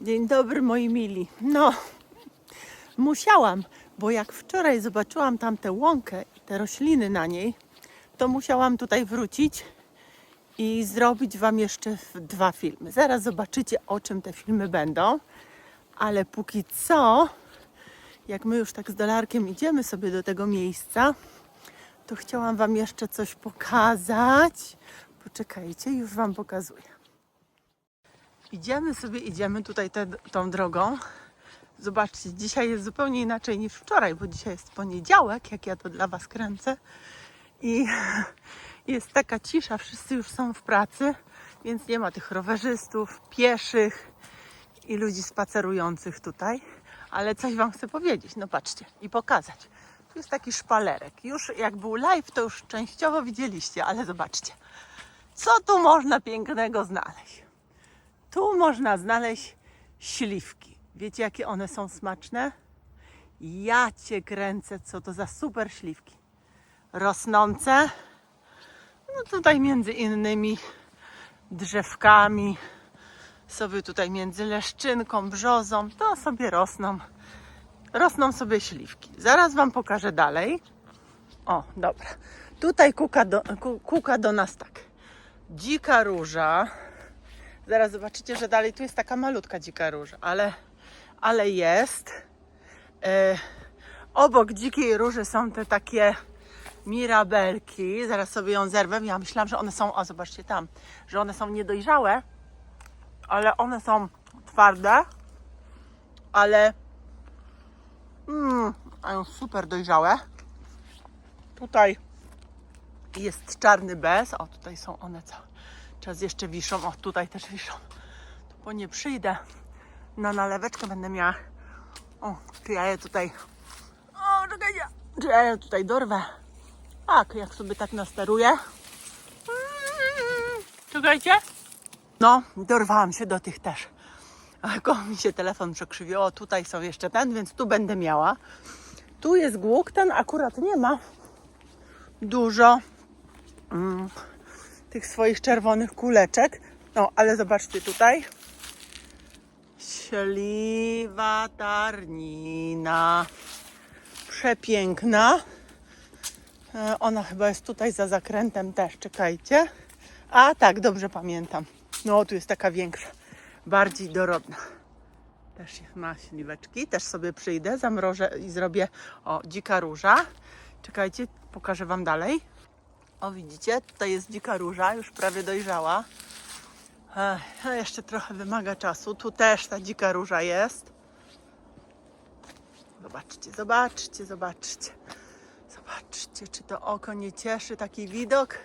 Dzień dobry moi mili. No, musiałam, bo jak wczoraj zobaczyłam tam tę łąkę i te rośliny na niej, to musiałam tutaj wrócić i zrobić Wam jeszcze 2 filmy. Zaraz zobaczycie, o czym te filmy będą, ale póki co, jak my już tak z Dolarkiem idziemy sobie do tego miejsca, to chciałam Wam jeszcze coś pokazać. Poczekajcie, już Wam pokazuję. Idziemy tutaj tą drogą. Zobaczcie, dzisiaj jest zupełnie inaczej niż wczoraj, bo dzisiaj jest poniedziałek, jak ja to dla Was kręcę. I jest taka cisza, wszyscy już są w pracy, więc nie ma tych rowerzystów, pieszych i ludzi spacerujących tutaj. Ale coś Wam chcę powiedzieć, no patrzcie, i pokazać. Tu jest taki szpalerek. Już jak był live, to już częściowo widzieliście, ale zobaczcie. Co tu można pięknego znaleźć? Tu można znaleźć śliwki. Wiecie, jakie one są smaczne? Ja Cię kręcę, co to za super śliwki. Rosnące, no tutaj między innymi drzewkami, sobie tutaj między leszczynką, brzozą, to sobie rosną sobie śliwki. Zaraz Wam pokażę dalej. O, dobra. Tutaj kuka do nas tak. Dzika róża. Zaraz zobaczycie, że dalej tu jest taka malutka dzika róża, ale jest. Obok dzikiej róży są te takie mirabelki. Zaraz sobie ją zerwę. Ja myślałam, że one są, o zobaczcie tam, że one są niedojrzałe, ale one są twarde, ale super dojrzałe. Tutaj jest czarny bez. O, tutaj są one cały czas jeszcze wiszą. O, tutaj też wiszą. To po nie przyjdę. Na naleweczkę będę miała. O, czy ja je tutaj... O, czekajcie. Czy ja je tutaj dorwę? Tak, jak sobie tak nasteruję. Czekajcie. No, dorwałam się do tych też. Ale mi się telefon przekrzywiło. O, tutaj są jeszcze ten, więc tu będę miała. Tu jest głuk, ten akurat nie ma dużo tych swoich czerwonych kuleczek. No, ale zobaczcie tutaj. Śliwa tarnina. Przepiękna. Ona chyba jest tutaj za zakrętem też. Czekajcie. A tak, dobrze pamiętam. No, tu jest taka większa. Bardziej dorodna. Też ma śliweczki. Też sobie przyjdę, zamrożę i zrobię. O, dzika róża. Czekajcie, pokażę Wam dalej. O, widzicie? Tutaj jest dzika róża. Już prawie dojrzała. Jeszcze trochę wymaga czasu. Tu też ta dzika róża jest. Zobaczcie, zobaczcie, zobaczcie. Zobaczcie, czy to oko nie cieszy taki widok.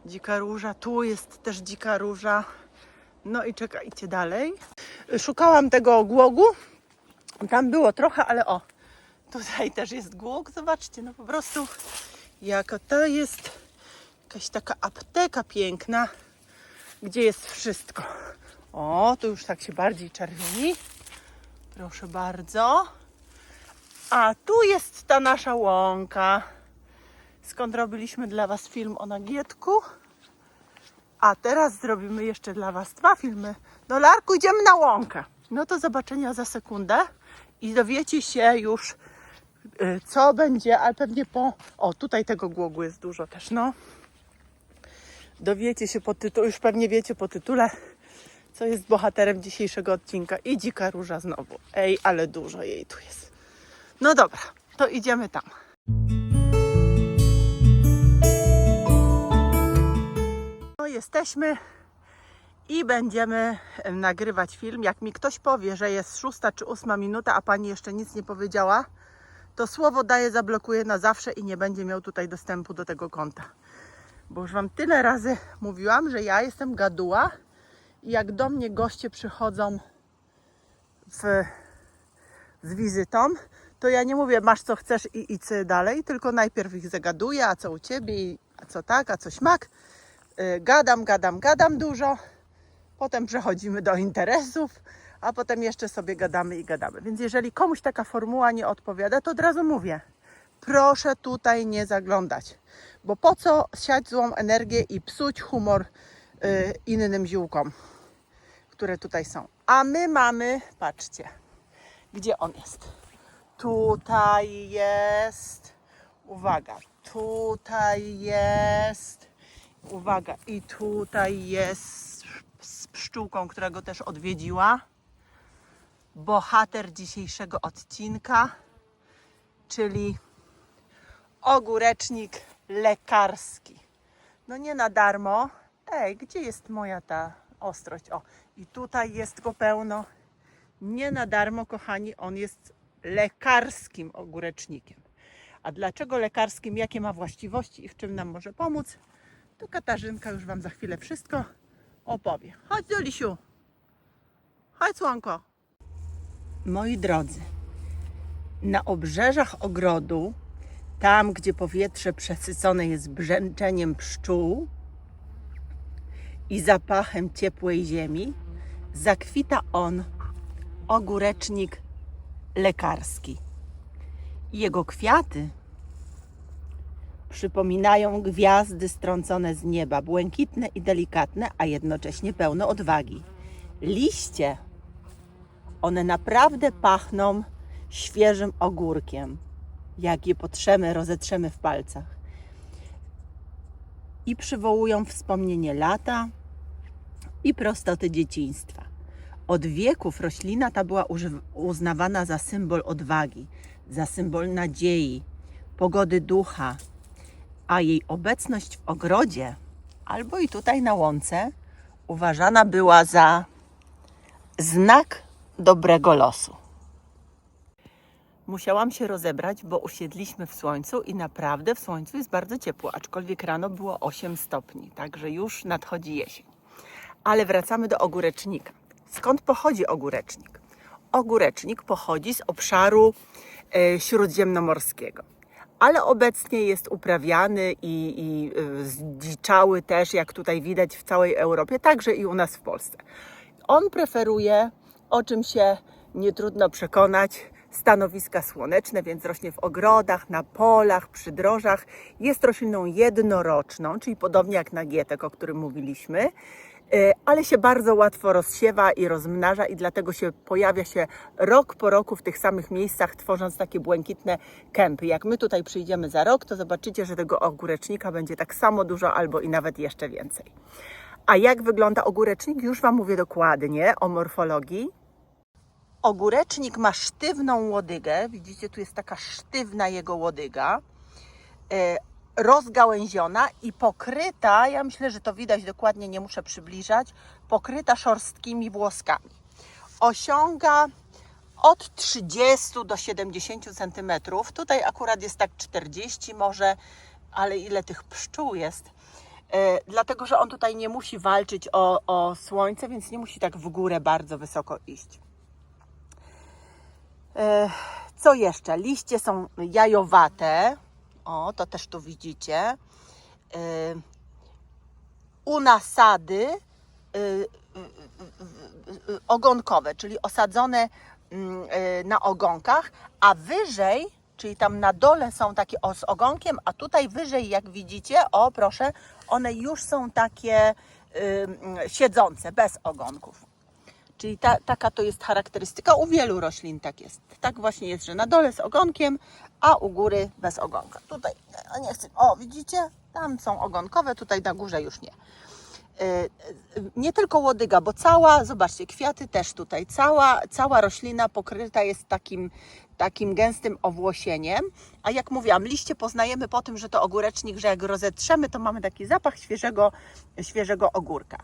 Dzika róża. Tu jest też dzika róża. No i czekajcie dalej. Szukałam tego głogu. Tam było trochę, ale o. Tutaj też jest głóg. Zobaczcie, no po prostu jaka to jest jakaś taka apteka piękna, gdzie jest wszystko. O, tu już tak się bardziej czerwieni. Proszę bardzo. A tu jest ta nasza łąka, skąd robiliśmy dla Was film o Nagietku. A teraz zrobimy jeszcze dla Was 2 filmy. Dolarku, idziemy na łąkę. No to zobaczenia za sekundę i dowiecie się już, co będzie, ale pewnie po... O, tutaj tego głogu jest dużo też, no. Dowiecie się po tytule, już pewnie wiecie po tytule, co jest bohaterem dzisiejszego odcinka. I dzika róża znowu. Ej, ale dużo jej tu jest. No dobra, to idziemy tam. No, jesteśmy i będziemy nagrywać film. Jak mi ktoś powie, że jest 6. czy 8. minuta, a pani jeszcze nic nie powiedziała, to słowo daję, zablokuję na zawsze i nie będzie miał tutaj dostępu do tego konta. Bo już Wam tyle razy mówiłam, że ja jestem gaduła i jak do mnie goście przychodzą z wizytą, to ja nie mówię, masz co chcesz i idź dalej, tylko najpierw ich zagaduję, a co u Ciebie, a co tak, a co śmak. Gadam dużo, potem przechodzimy do interesów, a potem jeszcze sobie gadamy. Więc jeżeli komuś taka formuła nie odpowiada, to od razu mówię, proszę tutaj nie zaglądać, bo po co siać złą energię i psuć humor innym ziółkom, które tutaj są. A my mamy, patrzcie, gdzie on jest. Tutaj jest, uwaga, tutaj jest, uwaga, i tutaj jest z pszczółką, która go też odwiedziła. Bohater dzisiejszego odcinka, czyli ogórecznik lekarski. No nie na darmo. Ej, gdzie jest moja ta ostrość? O, i tutaj jest go pełno. Nie na darmo, kochani, on jest lekarskim ogórecznikiem. A dlaczego lekarskim? Jakie ma właściwości i w czym nam może pomóc? To Katarzynka już Wam za chwilę wszystko opowie. Chodź, Zolisiu. Chodź, słonko. Moi drodzy, na obrzeżach ogrodu, tam gdzie powietrze przesycone jest brzęczeniem pszczół i zapachem ciepłej ziemi, zakwita on, ogórecznik lekarski. Jego kwiaty przypominają gwiazdy strącone z nieba, błękitne i delikatne, a jednocześnie pełne odwagi. Liście, one naprawdę pachną świeżym ogórkiem, jak je potrzemy, rozetrzemy w palcach. I przywołują wspomnienie lata i prostoty dzieciństwa. Od wieków roślina ta była uznawana za symbol odwagi, za symbol nadziei, pogody ducha, a jej obecność w ogrodzie albo i tutaj na łące uważana była za znak dobrego losu. Musiałam się rozebrać, bo usiedliśmy w słońcu i naprawdę w słońcu jest bardzo ciepło, aczkolwiek rano było 8 stopni, także już nadchodzi jesień. Ale wracamy do ogórecznika. Skąd pochodzi ogórecznik? Ogórecznik pochodzi z obszaru śródziemnomorskiego, ale obecnie jest uprawiany i zdziczały też, jak tutaj widać, w całej Europie, także i u nas w Polsce. On preferuje, o czym się nie trudno przekonać, stanowiska słoneczne, więc rośnie w ogrodach, na polach, przy drożach. Jest rośliną jednoroczną, czyli podobnie jak nagietek, o którym mówiliśmy, ale się bardzo łatwo rozsiewa i rozmnaża i dlatego pojawia się rok po roku w tych samych miejscach, tworząc takie błękitne kępy. Jak my tutaj przyjdziemy za rok, to zobaczycie, że tego ogórecznika będzie tak samo dużo albo i nawet jeszcze więcej. A jak wygląda ogórecznik? Już Wam mówię dokładnie o morfologii. Ogórecznik ma sztywną łodygę. Widzicie, tu jest taka sztywna jego łodyga. Rozgałęziona i pokryta, ja myślę, że to widać dokładnie, nie muszę przybliżać, pokryta szorstkimi włoskami. Osiąga od 30 do 70 cm. Tutaj akurat jest tak 40 może, ale ile tych pszczół jest? Dlatego, że on tutaj nie musi walczyć o słońce, więc nie musi tak w górę bardzo wysoko iść. Co jeszcze? Liście są jajowate. O, to też tu widzicie. U nasady ogonkowe, czyli osadzone na ogonkach, a wyżej, czyli tam na dole są takie z ogonkiem, a tutaj wyżej, jak widzicie, o proszę, one już są takie siedzące, bez ogonków. Czyli taka to jest charakterystyka. U wielu roślin tak jest. Tak właśnie jest, że na dole z ogonkiem, a u góry bez ogonka. Tutaj, nie chcę, o widzicie, tam są ogonkowe, tutaj na górze już nie. Nie tylko łodyga, bo zobaczcie, kwiaty też tutaj, cała roślina pokryta jest takim gęstym owłosieniem. A jak mówiłam, liście poznajemy po tym, że to ogórecznik, że jak rozetrzemy, to mamy taki zapach świeżego ogórka.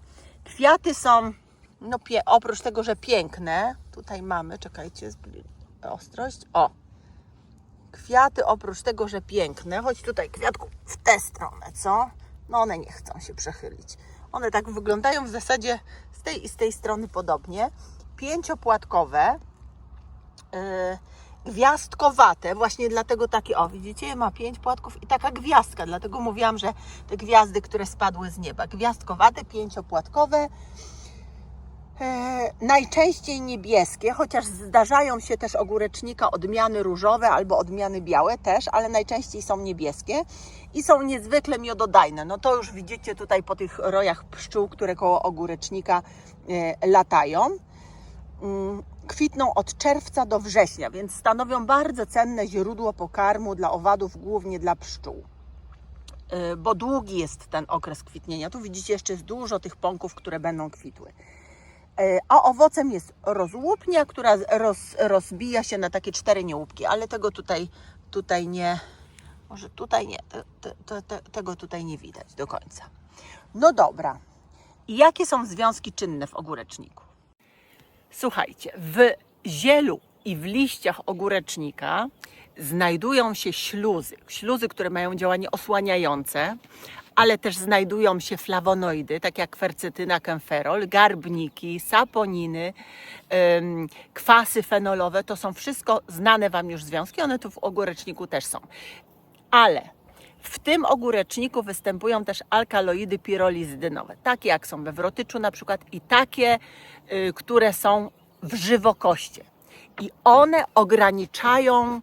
Kwiaty są, no oprócz tego, że piękne, tutaj mamy, czekajcie, ostrość, o, kwiaty oprócz tego, że piękne, choć tutaj kwiatku w tę stronę, co? No one nie chcą się przechylić. One tak wyglądają w zasadzie z tej i z tej strony podobnie. Pięciopłatkowe, gwiazdkowate, właśnie dlatego takie, o widzicie, ma 5 płatków i taka gwiazdka, dlatego mówiłam, że te gwiazdy, które spadły z nieba, gwiazdkowate, pięciopłatkowe, najczęściej niebieskie, chociaż zdarzają się też ogórecznika odmiany różowe albo odmiany białe też, ale najczęściej są niebieskie i są niezwykle miododajne. No to już widzicie tutaj po tych rojach pszczół, które koło ogórecznika latają. kwitną od czerwca do września, więc stanowią bardzo cenne źródło pokarmu dla owadów, głównie dla pszczół. Bo długi jest ten okres kwitnienia. Tu widzicie, jeszcze jest dużo tych pąków, które będą kwitły. A owocem jest rozłupnia, która rozbija się na takie 4 niełupki, ale tego tutaj nie, może tutaj nie, tego tutaj nie widać do końca. No dobra. I jakie są związki czynne w ogóreczniku? Słuchajcie, w zielu i w liściach ogórecznika znajdują się śluzy, które mają działanie osłaniające, ale też znajdują się flawonoidy, tak jak kwercetyna, kemferol, garbniki, saponiny, kwasy fenolowe. To są wszystko znane Wam już związki, one tu w ogóreczniku też są. Ale w tym ogóreczniku występują też alkaloidy pirolizydynowe, takie jak są we wrotyczu na przykład i takie, które są w żywokoście. I one ograniczają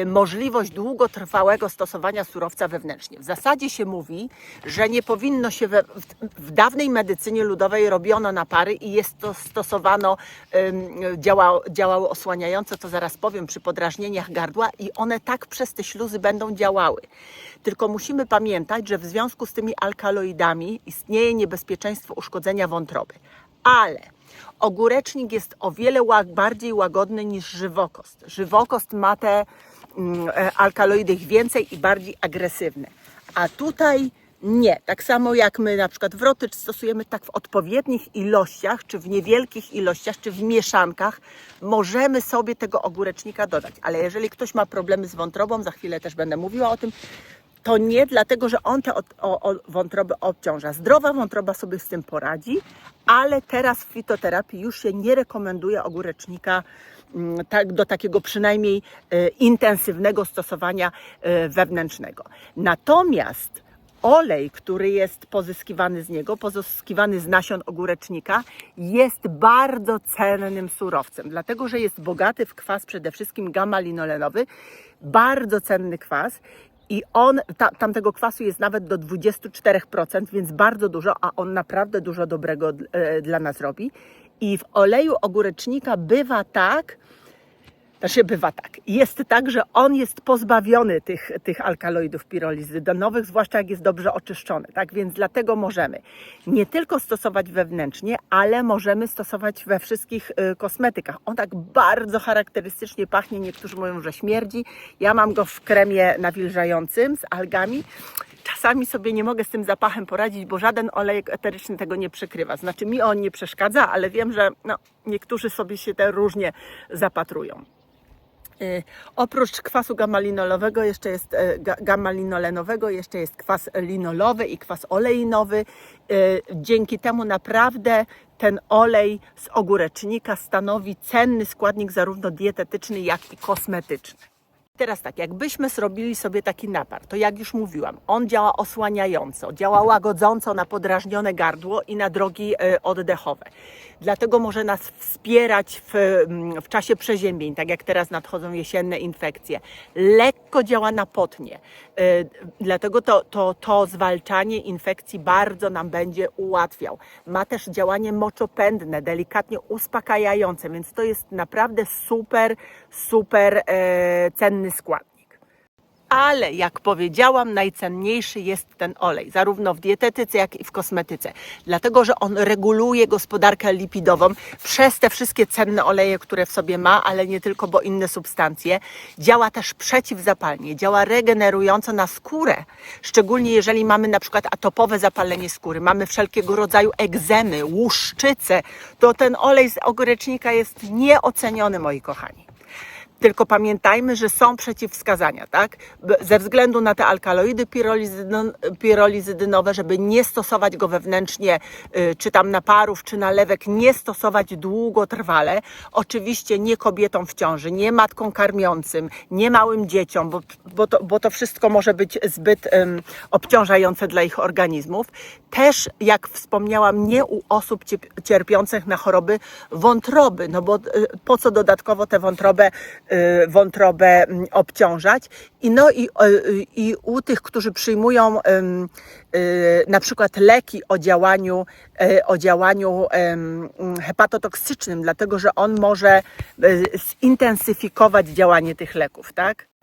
możliwość długotrwałego stosowania surowca wewnętrznie. W zasadzie się mówi, że nie powinno się w dawnej medycynie ludowej robiono napary i jest to stosowano, działało osłaniająco, to zaraz powiem, przy podrażnieniach gardła i one tak przez te śluzy będą działały. Tylko musimy pamiętać, że w związku z tymi alkaloidami istnieje niebezpieczeństwo uszkodzenia wątroby. Ale ogórecznik jest o wiele bardziej łagodny niż żywokost. Żywokost ma te alkaloidy więcej i bardziej agresywne. A tutaj nie. Tak samo jak my na przykład wrotycz stosujemy tak w odpowiednich ilościach, czy w niewielkich ilościach, czy w mieszankach, możemy sobie tego ogórecznika dodać. Ale jeżeli ktoś ma problemy z wątrobą, za chwilę też będę mówiła o tym, to nie dlatego, że on tę wątrobę obciąża. Zdrowa wątroba sobie z tym poradzi, ale teraz w fitoterapii już się nie rekomenduje ogórecznika do takiego przynajmniej intensywnego stosowania wewnętrznego. Natomiast olej, który jest pozyskiwany z niego, pozyskiwany z nasion ogórecznika, jest bardzo cennym surowcem, dlatego że jest bogaty w kwas przede wszystkim gamma-linolenowy, bardzo cenny kwas. I tamtego kwasu jest nawet do 24%, więc bardzo dużo, a on naprawdę dużo dobrego dla nas robi. I w oleju ogórecznika jest tak, że on jest pozbawiony tych alkaloidów pirolizydonowych, zwłaszcza jak jest dobrze oczyszczony. Tak więc dlatego możemy nie tylko stosować wewnętrznie, ale możemy stosować we wszystkich kosmetykach. On tak bardzo charakterystycznie pachnie, niektórzy mówią, że śmierdzi. Ja mam go w kremie nawilżającym z algami. Czasami sobie nie mogę z tym zapachem poradzić, bo żaden olejek eteryczny tego nie przykrywa. Znaczy mi on nie przeszkadza, ale wiem, że niektórzy sobie się te różnie zapatrują. Oprócz kwasu gamma-linolenowego jeszcze jest kwas linolowy i kwas oleinowy. Dzięki temu naprawdę ten olej z ogórecznika stanowi cenny składnik zarówno dietetyczny, jak i kosmetyczny. Teraz tak, jakbyśmy zrobili sobie taki napar, to jak już mówiłam, on działa osłaniająco, działa łagodząco na podrażnione gardło i na drogi oddechowe. Dlatego może nas wspierać w czasie przeziębień, tak jak teraz nadchodzą jesienne infekcje. Lekko działa na potnie, dlatego to zwalczanie infekcji bardzo nam będzie ułatwiał. Ma też działanie moczopędne, delikatnie uspokajające, więc to jest naprawdę super cenny składnik. Ale jak powiedziałam, najcenniejszy jest ten olej, zarówno w dietetyce, jak i w kosmetyce. Dlatego, że on reguluje gospodarkę lipidową przez te wszystkie cenne oleje, które w sobie ma, ale nie tylko, bo inne substancje. Działa też przeciwzapalnie, działa regenerująco na skórę. Szczególnie jeżeli mamy na przykład atopowe zapalenie skóry, mamy wszelkiego rodzaju egzemy, łuszczyce, to ten olej z ogórecznika jest nieoceniony, moi kochani. Tylko pamiętajmy, że są przeciwwskazania, tak? Ze względu na te alkaloidy pirolizydynowe, żeby nie stosować go wewnętrznie, czy tam naparów, czy nalewek, nie stosować długotrwale. Oczywiście nie kobietom w ciąży, nie matkom karmiącym, nie małym dzieciom, bo to wszystko może być zbyt obciążające dla ich organizmów. Też, jak wspomniałam, nie u osób cierpiących na choroby wątroby, no bo po co dodatkowo tę wątrobę wątrobę obciążać. I u tych, którzy przyjmują na przykład leki o działaniu hepatotoksycznym, dlatego że on może zintensyfikować działanie tych leków, tak?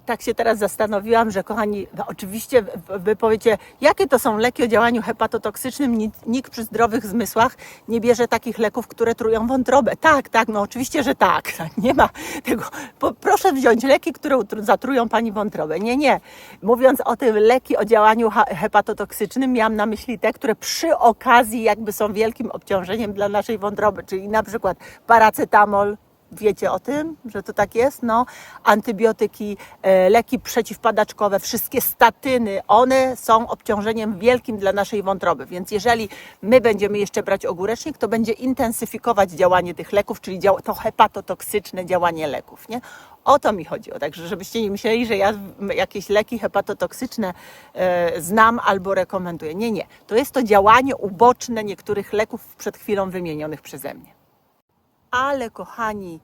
Tak się teraz zastanowiłam, że kochani, no oczywiście wy powiecie, jakie to są leki o działaniu hepatotoksycznym? Nikt przy zdrowych zmysłach nie bierze takich leków, które trują wątrobę. Tak, no oczywiście, że tak. Nie ma tego. Proszę wziąć leki, które zatrują pani wątrobę. Nie. Mówiąc o tym leki o działaniu hepatotoksycznym, miałam na myśli te, które przy okazji jakby są wielkim obciążeniem dla naszej wątroby, czyli na przykład paracetamol. Wiecie o tym, że to tak jest? No, antybiotyki, leki przeciwpadaczkowe, wszystkie statyny, one są obciążeniem wielkim dla naszej wątroby. Więc jeżeli my będziemy jeszcze brać ogórecznik, to będzie intensyfikować działanie tych leków, czyli to hepatotoksyczne działanie leków. Nie? O to mi chodziło. Także żebyście nie myśleli, że ja jakieś leki hepatotoksyczne znam albo rekomenduję. Nie. To jest to działanie uboczne niektórych leków przed chwilą wymienionych przeze mnie. Ale kochani,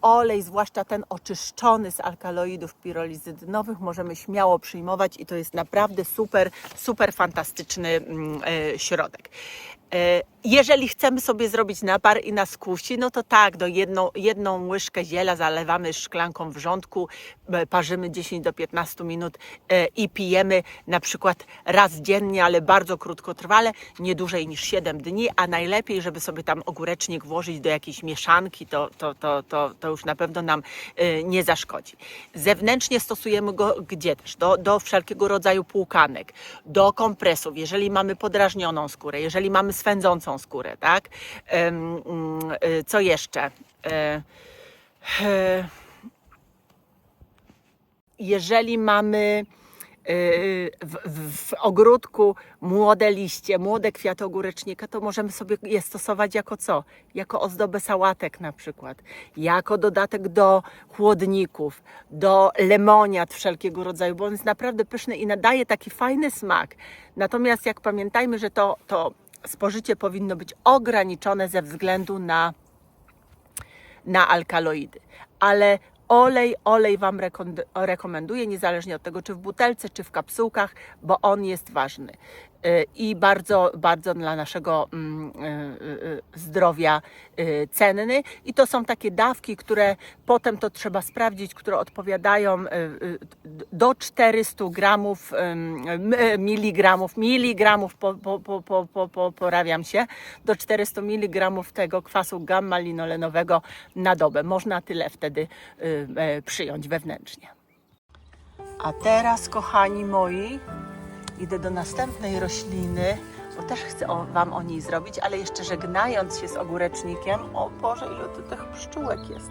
olej, zwłaszcza ten oczyszczony z alkaloidów pirolizydynowych, możemy śmiało przyjmować i to jest naprawdę super fantastyczny środek. Jeżeli chcemy sobie zrobić napar i nas kusi, no to tak, jedną łyżkę ziela zalewamy szklanką wrzątku, parzymy 10 do 15 minut i pijemy na przykład raz dziennie, ale bardzo krótkotrwale, nie dłużej niż 7 dni, a najlepiej, żeby sobie tam ogórecznik włożyć do jakiejś mieszanki, to już na pewno nam nie zaszkodzi. Zewnętrznie stosujemy go gdzie też? Do wszelkiego rodzaju płukanek, do kompresów, jeżeli mamy podrażnioną skórę, jeżeli mamy swędzącą skórę, tak? Co jeszcze? Jeżeli mamy w ogródku młode liście, młode kwiaty ogórecznika, to możemy sobie je stosować jako co? Jako ozdobę sałatek na przykład, jako dodatek do chłodników, do lemoniad wszelkiego rodzaju, bo on jest naprawdę pyszny i nadaje taki fajny smak. Natomiast jak pamiętajmy, że to spożycie powinno być ograniczone ze względu na alkaloidy. Ale olej Wam rekomenduję, niezależnie od tego, czy w butelce, czy w kapsułkach, bo on jest ważny i bardzo dla naszego zdrowia cenny. I to są takie dawki, które potem to trzeba sprawdzić, które odpowiadają do 400 gramów, miligramów, poprawiam się, do 400 mg tego kwasu gamma-linolenowego na dobę. Można tyle wtedy przyjąć wewnętrznie. A teraz, kochani moi, idę do następnej rośliny, bo też chcę Wam o niej zrobić, ale jeszcze żegnając się z ogórecznikiem, o Boże, ile tu tych pszczółek jest.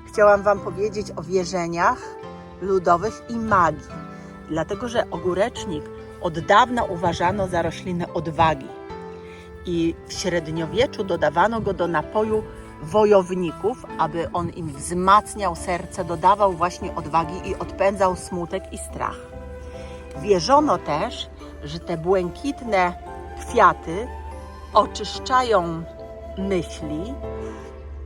Chciałam Wam powiedzieć o wierzeniach ludowych i magii, dlatego że ogórecznik od dawna uważano za roślinę odwagi i w średniowieczu dodawano go do napoju wojowników, aby on im wzmacniał serce, dodawał właśnie odwagi i odpędzał smutek i strach. Wierzono też, że te błękitne kwiaty oczyszczają myśli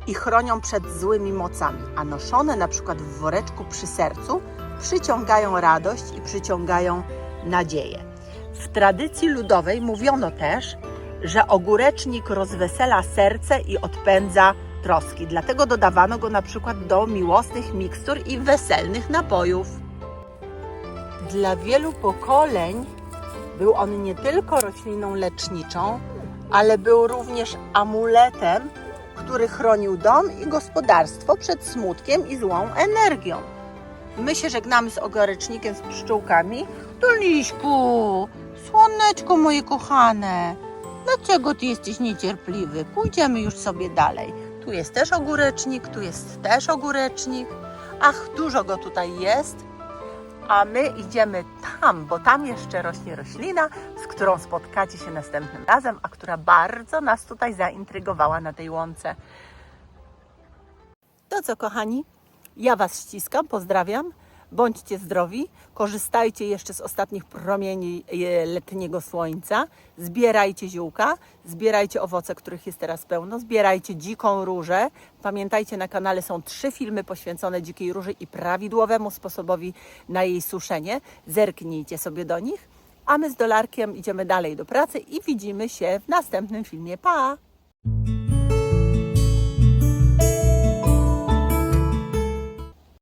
i chronią przed złymi mocami, a noszone na przykład w woreczku przy sercu przyciągają radość i przyciągają nadzieję. W tradycji ludowej mówiono też, że ogórecznik rozwesela serce i odpędza troski. Dlatego dodawano go na przykład do miłosnych mikstur i weselnych napojów. Dla wielu pokoleń był on nie tylko rośliną leczniczą, ale był również amuletem, który chronił dom i gospodarstwo przed smutkiem i złą energią. My się żegnamy z ogórecznikiem, z pszczółkami. Tuliśku, słoneczko moje kochane, dlaczego ty jesteś niecierpliwy? Pójdziemy już sobie dalej. Tu jest też ogórecznik, tu jest też ogórecznik. Ach, dużo go tutaj jest. A my idziemy tam, bo tam jeszcze rośnie roślina, z którą spotkacie się następnym razem, a która bardzo nas tutaj zaintrygowała na tej łące. To co, kochani? Ja Was ściskam, pozdrawiam. Bądźcie zdrowi, korzystajcie jeszcze z ostatnich promieni letniego słońca, zbierajcie ziółka, zbierajcie owoce, których jest teraz pełno, zbierajcie dziką różę. Pamiętajcie, na kanale są 3 filmy poświęcone dzikiej róży i prawidłowemu sposobowi na jej suszenie. Zerknijcie sobie do nich, a my z Dolarkiem idziemy dalej do pracy i widzimy się w następnym filmie. Pa!